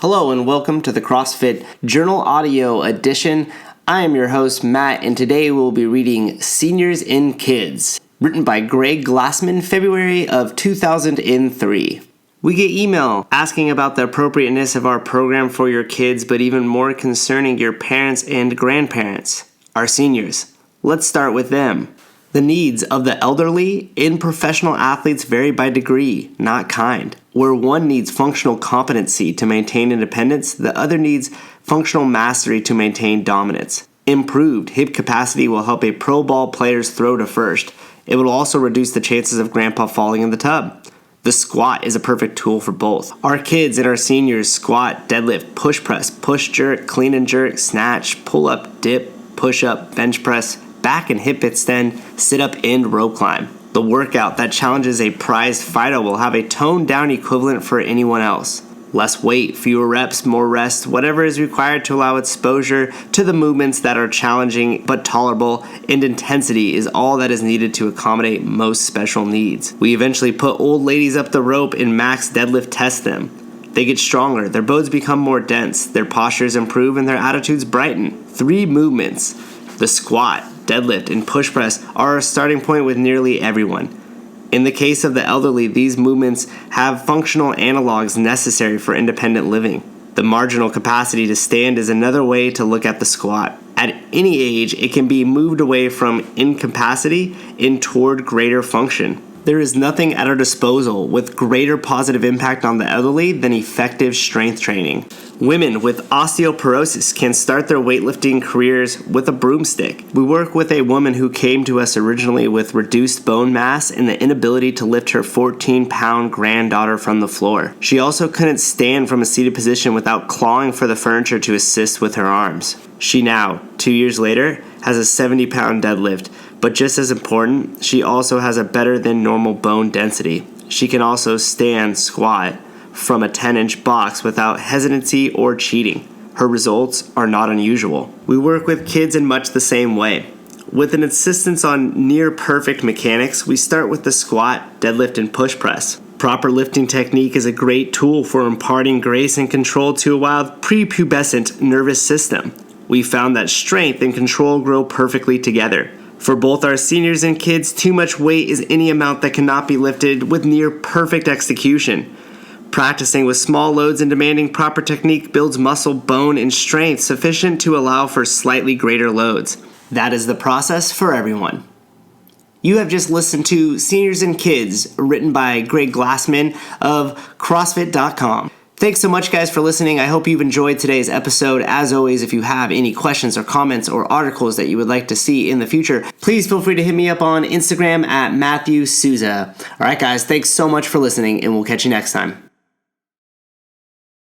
Hello and welcome to the CrossFit Journal Audio Edition. I am your host, Matt, and today we'll be reading Seniors and Kids, written by Greg Glassman of February of 2003. We get email asking about the appropriateness of our program for your kids, but even more concerning your parents and grandparents, our seniors. Let's start with them. The needs of the elderly in professional athletes vary by degree, not kind. Where one needs functional competency to maintain independence, the other needs functional mastery to maintain dominance. Improved hip capacity will help a pro ball player's throw to first. It will also reduce the chances of grandpa falling in the tub. The squat is a perfect tool for both. Our kids and our seniors squat, deadlift, push press, push jerk, clean and jerk, snatch, pull up, dip, push up, bench press, back and hip extend, sit up and rope climb. The workout that challenges a prized fighter will have a toned down equivalent for anyone else. Less weight, fewer reps, more rest, whatever is required to allow exposure to the movements that are challenging but tolerable, and intensity is all that is needed to accommodate most special needs. We eventually put old ladies up the rope and max deadlift test them. They get stronger, their bones become more dense, their postures improve, and their attitudes brighten. 3 movements, the squat, deadlift, and push press, are a starting point with nearly everyone. In the case of the elderly, these movements have functional analogs necessary for independent living. The marginal capacity to stand is another way to look at the squat. At any age, it can be moved away from incapacity and toward greater function. There is nothing at our disposal with greater positive impact on the elderly than effective strength training. Women with osteoporosis can start their weightlifting careers with a broomstick. We work with a woman who came to us originally with reduced bone mass and the inability to lift her 14-pound granddaughter from the floor. She also couldn't stand from a seated position without clawing for the furniture to assist with her arms. She now, 2 years later, has a 70-pound deadlift, but just as important, she also has a better than normal bone density. She can also stand squat from a 10-inch box without hesitancy or cheating. Her results are not unusual. We work with kids in much the same way. With an insistence on near-perfect mechanics, we start with the squat, deadlift, and push press. Proper lifting technique is a great tool for imparting grace and control to a wild prepubescent nervous system. We found that strength and control grow perfectly together. For both our seniors and kids, too much weight is any amount that cannot be lifted with near-perfect execution. Practicing with small loads and demanding proper technique builds muscle, bone, and strength sufficient to allow for slightly greater loads. That is the process for everyone. You have just listened to Seniors and Kids, written by Greg Glassman of CrossFit.com. Thanks so much, guys, for listening. I hope you've enjoyed today's episode. As always, if you have any questions or comments or articles that you would like to see in the future, please feel free to hit me up on Instagram at Matthew Souza. All right, guys, thanks so much for listening, and we'll catch you next time.